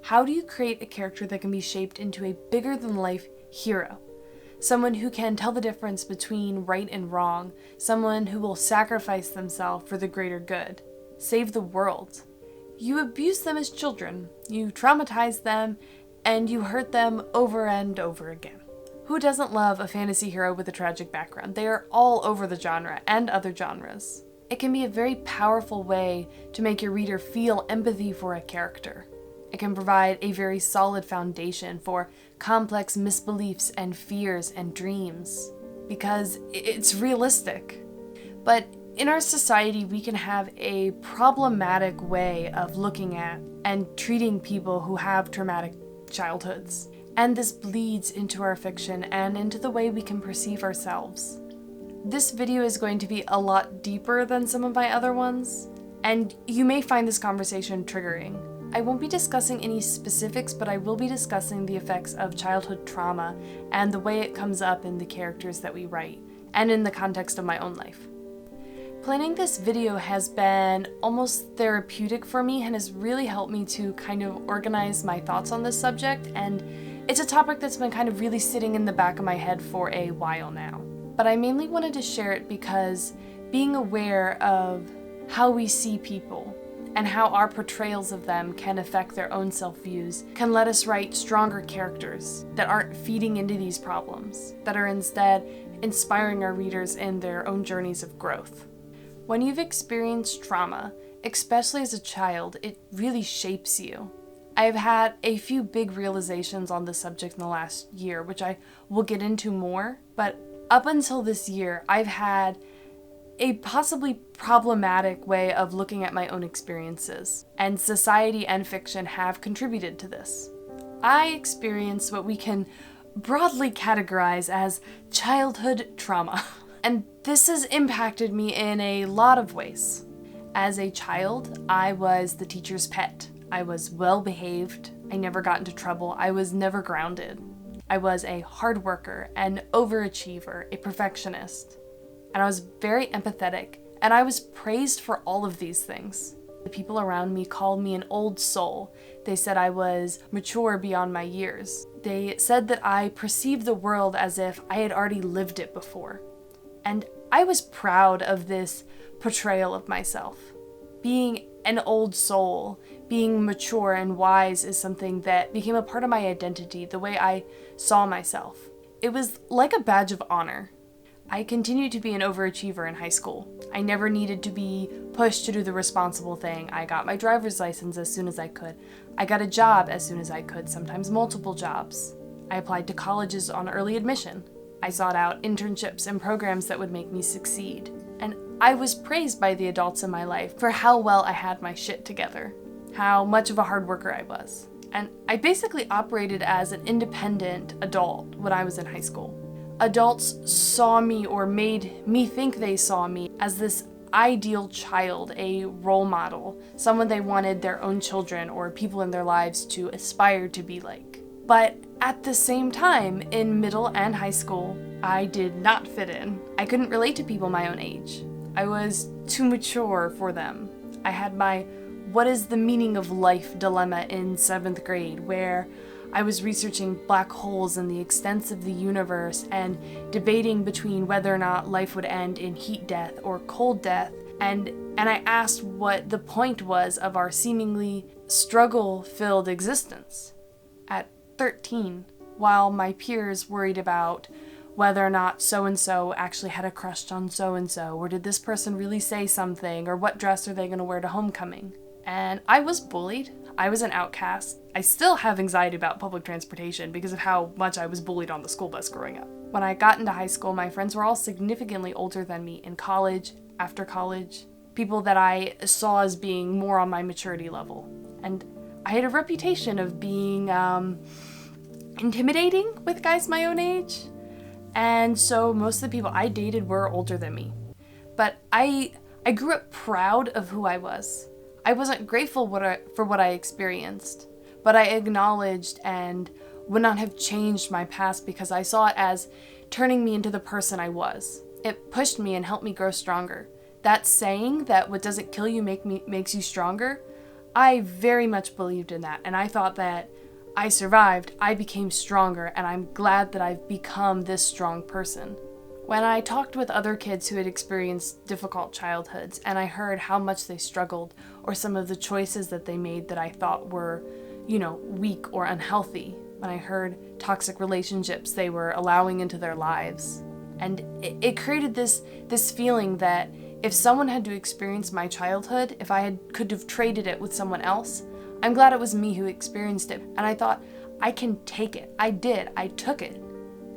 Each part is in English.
How do you create a character that can be shaped into a bigger-than-life hero? Someone who can tell the difference between right and wrong, someone who will sacrifice themselves for the greater good, save the world. You abuse them as children, you traumatize them, and you hurt them over and over again. Who doesn't love a fantasy hero with a tragic background? They are all over the genre and other genres. It can be a very powerful way to make your reader feel empathy for a character. It can provide a very solid foundation for complex misbeliefs and fears and dreams, because it's realistic. But in our society, we can have a problematic way of looking at and treating people who have traumatic childhoods. And this bleeds into our fiction and into the way we can perceive ourselves. This video is going to be a lot deeper than some of my other ones, and you may find this conversation triggering. I won't be discussing any specifics, but I will be discussing the effects of childhood trauma and the way it comes up in the characters that we write, and in the context of my own life. Planning this video has been almost therapeutic for me and has really helped me to kind of organize my thoughts on this subject, and it's a topic that's been kind of really sitting in the back of my head for a while now. But I mainly wanted to share it because being aware of how we see people and how our portrayals of them can affect their own self-views can let us write stronger characters that aren't feeding into these problems, that are instead inspiring our readers in their own journeys of growth. When you've experienced trauma, especially as a child, it really shapes you. I've had a few big realizations on this subject in the last year, which I will get into more, but up until this year, I've had a possibly problematic way of looking at my own experiences, and society and fiction have contributed to this. I experienced what we can broadly categorize as childhood trauma, and this has impacted me in a lot of ways. As a child, I was the teacher's pet. I was well behaved, I never got into trouble, I was never grounded. I was a hard worker, an overachiever, a perfectionist. And I was very empathetic, and I was praised for all of these things. The people around me called me an old soul. They said I was mature beyond my years. They said that I perceived the world as if I had already lived it before. And I was proud of this portrayal of myself. Being an old soul, being mature and wise is something that became a part of my identity, the way I saw myself. It was like a badge of honor. I continued to be an overachiever in high school. I never needed to be pushed to do the responsible thing. I got my driver's license as soon as I could. I got a job as soon as I could, sometimes multiple jobs. I applied to colleges on early admission. I sought out internships and programs that would make me succeed. And I was praised by the adults in my life for how well I had my shit together, how much of a hard worker I was. And I basically operated as an independent adult when I was in high school. Adults saw me, or made me think they saw me, as this ideal child, a role model, someone they wanted their own children or people in their lives to aspire to be like. But at the same time, in middle and high school, I did not fit in. I couldn't relate to people my own age. I was too mature for them. I had my what is the meaning of life dilemma in 7th grade, where I was researching black holes and the extents of the universe and debating between whether or not life would end in heat death or cold death. And I asked what the point was of our seemingly struggle-filled existence. At 13, while my peers worried about whether or not so-and-so actually had a crush on so-and-so, or did this person really say something, or what dress are they going to wear to homecoming. And I was bullied. I was an outcast. I still have anxiety about public transportation because of how much I was bullied on the school bus growing up. When I got into high school, my friends were all significantly older than me in college, after college, people that I saw as being more on my maturity level. And I had a reputation of being intimidating with guys my own age. And so most of the people I dated were older than me. But I grew up proud of who I was. I wasn't grateful for what I experienced, but I acknowledged and would not have changed my past because I saw it as turning me into the person I was. It pushed me and helped me grow stronger. That saying that what doesn't kill you makes you stronger, I very much believed in that, and I thought that I survived, I became stronger, and I'm glad that I've become this strong person. When I talked with other kids who had experienced difficult childhoods, and I heard how much they struggled, or some of the choices that they made that I thought were, weak or unhealthy, when I heard toxic relationships they were allowing into their lives, and it created this feeling that if someone had to experience my childhood, if I could have traded it with someone else, I'm glad it was me who experienced it. And I thought, I can take it. I did. I took it.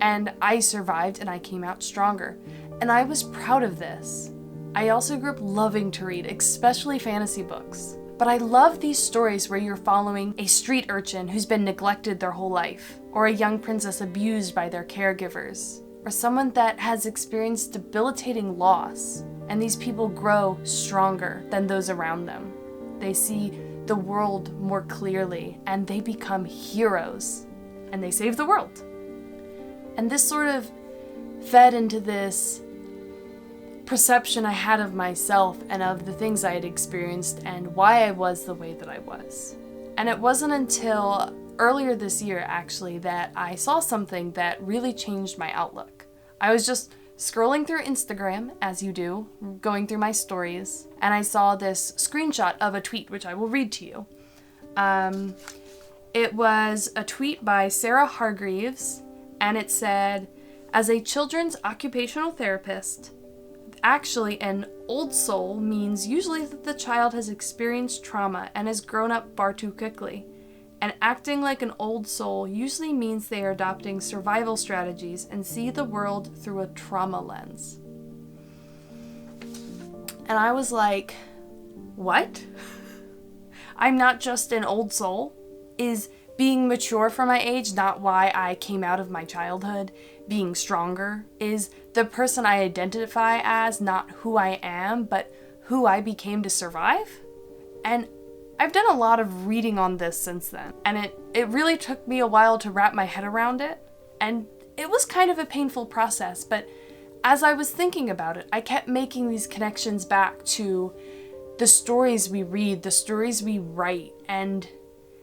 And I survived and I came out stronger. And I was proud of this. I also grew up loving to read, especially fantasy books. But I love these stories where you're following a street urchin who's been neglected their whole life, or a young princess abused by their caregivers, or someone that has experienced debilitating loss. And these people grow stronger than those around them. They see the world more clearly, and they become heroes, and they save the world. And this sort of fed into this perception I had of myself and of the things I had experienced and why I was the way that I was. And it wasn't until earlier this year, actually, that I saw something that really changed my outlook. I was just scrolling through Instagram, as you do, going through my stories, and I saw this screenshot of a tweet, which I will read to you. It was a tweet by Sarah Hargreaves, and it said, "As a children's occupational therapist, actually an old soul means usually that the child has experienced trauma and has grown up far too quickly. And acting like an old soul usually means they are adopting survival strategies and see the world through a trauma lens." And I was like, what? I'm not just an old soul? Is being mature for my age not why I came out of my childhood? Being stronger? Is the person I identify as not who I am, but who I became to survive? And I've done a lot of reading on this since then, and it really took me a while to wrap my head around it, and it was kind of a painful process, but as I was thinking about it, I kept making these connections back to the stories we read, the stories we write, and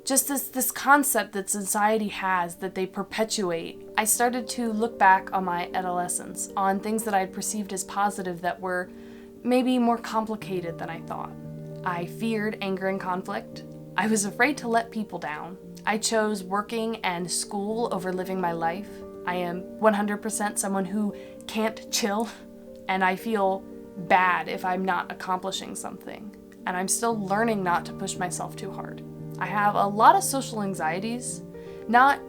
just this concept that society has that they perpetuate. I started to look back on my adolescence, on things that I had perceived as positive that were maybe more complicated than I thought. I feared anger and conflict. I was afraid to let people down. I chose working and school over living my life. I am 100% someone who can't chill, and I feel bad if I'm not accomplishing something. And I'm still learning not to push myself too hard. I have a lot of social anxieties, not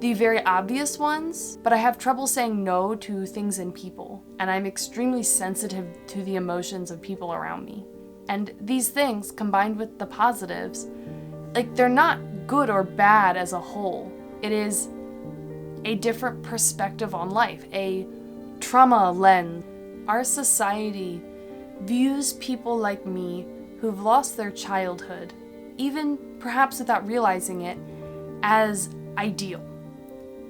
the very obvious ones, but I have trouble saying no to things and people, and I'm extremely sensitive to the emotions of people around me. And these things, combined with the positives, they're not good or bad as a whole. It is a different perspective on life, a trauma lens. Our society views people like me who've lost their childhood, even perhaps without realizing it, as ideal.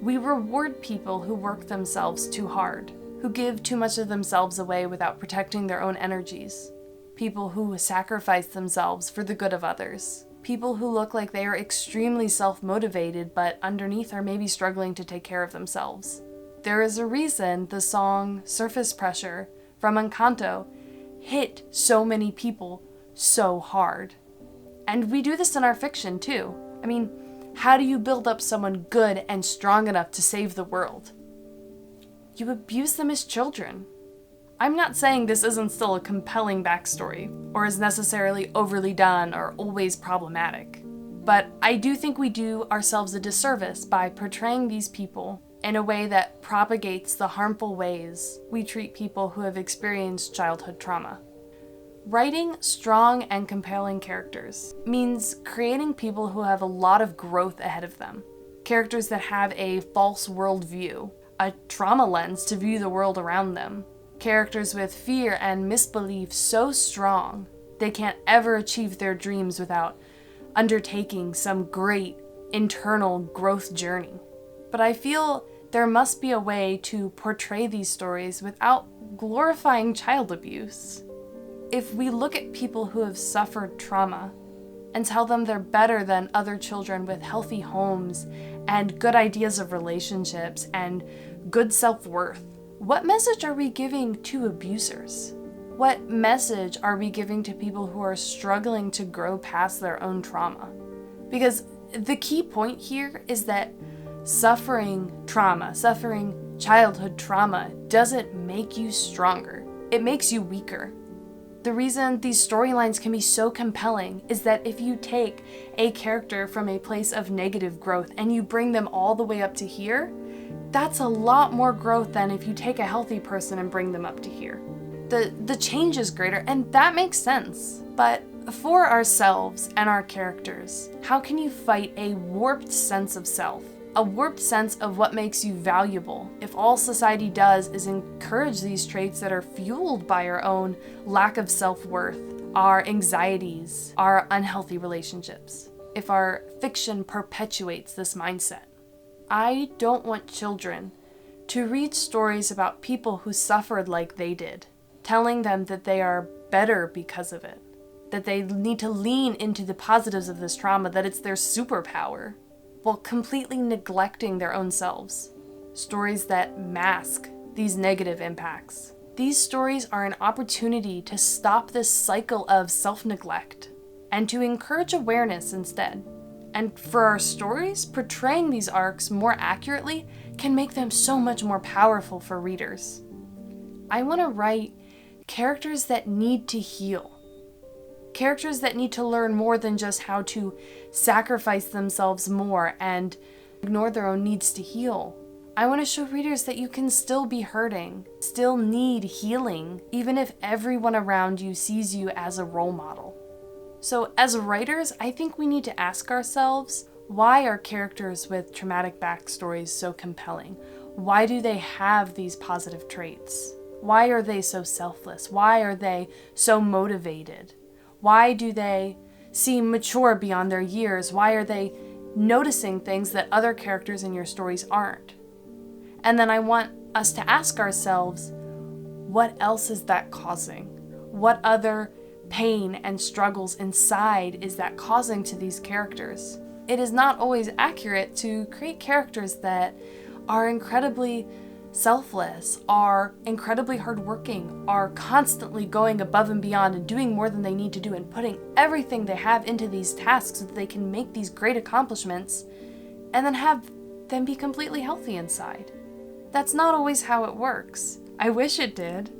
We reward people who work themselves too hard, who give too much of themselves away without protecting their own energies. People who sacrifice themselves for the good of others. People who look like they are extremely self-motivated, but underneath are maybe struggling to take care of themselves. There is a reason the song Surface Pressure from Encanto hit so many people so hard. And we do this in our fiction too. I mean, how do you build up someone good and strong enough to save the world? You abuse them as children. I'm not saying this isn't still a compelling backstory, or is necessarily overly done or always problematic. But I do think we do ourselves a disservice by portraying these people in a way that propagates the harmful ways we treat people who have experienced childhood trauma. Writing strong and compelling characters means creating people who have a lot of growth ahead of them. Characters that have a false worldview, a trauma lens to view the world around them. Characters with fear and misbelief so strong they can't ever achieve their dreams without undertaking some great internal growth journey. But I feel there must be a way to portray these stories without glorifying child abuse. If we look at people who have suffered trauma, and tell them they're better than other children with healthy homes and good ideas of relationships and good self-worth? What message are we giving to abusers? What message are we giving to people who are struggling to grow past their own trauma? Because the key point here is that suffering childhood trauma doesn't make you stronger. It makes you weaker. The reason these storylines can be so compelling is that if you take a character from a place of negative growth and you bring them all the way up to here, that's a lot more growth than if you take a healthy person and bring them up to here. The change is greater, and that makes sense. But for ourselves and our characters, how can you fight a warped sense of self? A warped sense of what makes you valuable if all society does is encourage these traits that are fueled by our own lack of self-worth, our anxieties, our unhealthy relationships, if our fiction perpetuates this mindset. I don't want children to read stories about people who suffered like they did, telling them that they are better because of it, that they need to lean into the positives of this trauma, that it's their superpower, while completely neglecting their own selves. Stories that mask these negative impacts. These stories are an opportunity to stop this cycle of self-neglect and to encourage awareness instead. And for our stories, portraying these arcs more accurately can make them so much more powerful for readers. I want to write characters that need to heal. Characters that need to learn more than just how to sacrifice themselves more and ignore their own needs to heal. I want to show readers that you can still be hurting, still need healing, even if everyone around you sees you as a role model. So as writers, I think we need to ask ourselves, why are characters with traumatic backstories so compelling? Why do they have these positive traits? Why are they so selfless? Why are they so motivated? Why do they seem mature beyond their years? Why are they noticing things that other characters in your stories aren't? And then I want us to ask ourselves, what else is that causing? What other pain and struggles inside is that causing to these characters? It is not always accurate to create characters that are incredibly selfless, are incredibly hardworking, are constantly going above and beyond and doing more than they need to do and putting everything they have into these tasks so that they can make these great accomplishments and then have them be completely healthy inside. That's not always how it works. I wish it did.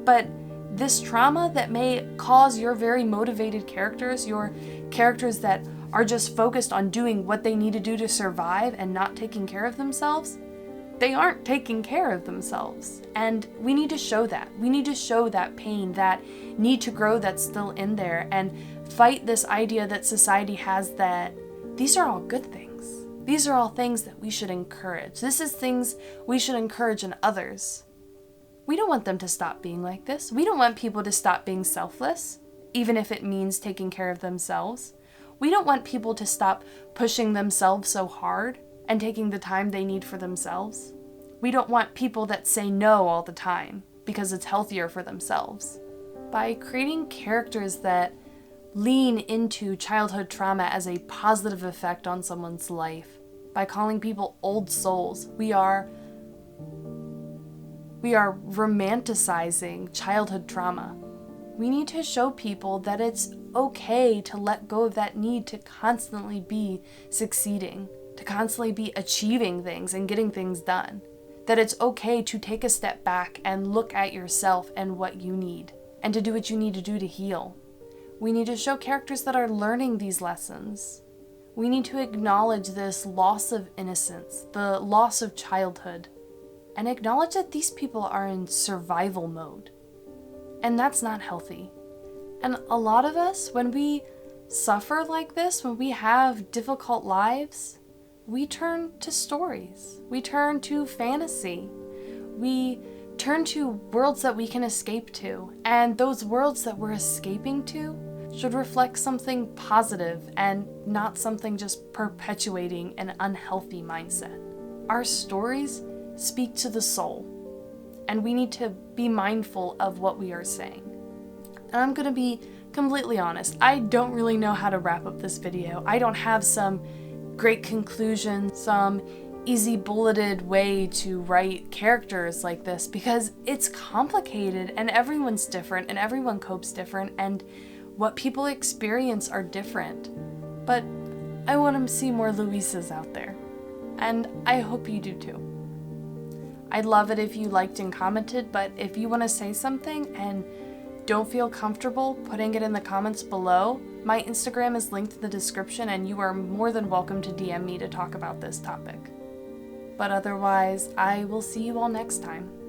But this trauma that may cause your very motivated characters, your characters that are just focused on doing what they need to do to survive and not taking care of themselves, they aren't taking care of themselves. And we need to show that. We need to show that pain, that need to grow that's still in there, and fight this idea that society has that these are all good things. These are all things that we should encourage. This is things we should encourage in others. We don't want them to stop being like this. We don't want people to stop being selfless, even if it means taking care of themselves. We don't want people to stop pushing themselves so hard and taking the time they need for themselves. We don't want people that say no all the time because it's healthier for themselves. By creating characters that lean into childhood trauma as a positive effect on someone's life, by calling people old souls, we are romanticizing childhood trauma. We need to show people that it's okay to let go of that need to constantly be succeeding, to constantly be achieving things and getting things done. That it's okay to take a step back and look at yourself and what you need, and to do what you need to do to heal. We need to show characters that are learning these lessons. We need to acknowledge this loss of innocence, the loss of childhood, and acknowledge that these people are in survival mode. And that's not healthy. And a lot of us, when we suffer like this, when we have difficult lives, we turn to stories. We turn to fantasy. We turn to worlds that we can escape to. And those worlds that we're escaping to should reflect something positive and not something just perpetuating an unhealthy mindset. Our stories speak to the soul, and we need to be mindful of what we are saying. And I'm going to be completely honest, I don't really know how to wrap up this video. I don't have some great conclusion, some easy bulleted way to write characters like this, because it's complicated and everyone's different and everyone copes different and what people experience are different. But I want to see more Luisas out there, and I hope you do too. I'd love it if you liked and commented, but if you want to say something and don't feel comfortable putting it in the comments below, my Instagram is linked in the description and you are more than welcome to DM me to talk about this topic. But otherwise, I will see you all next time.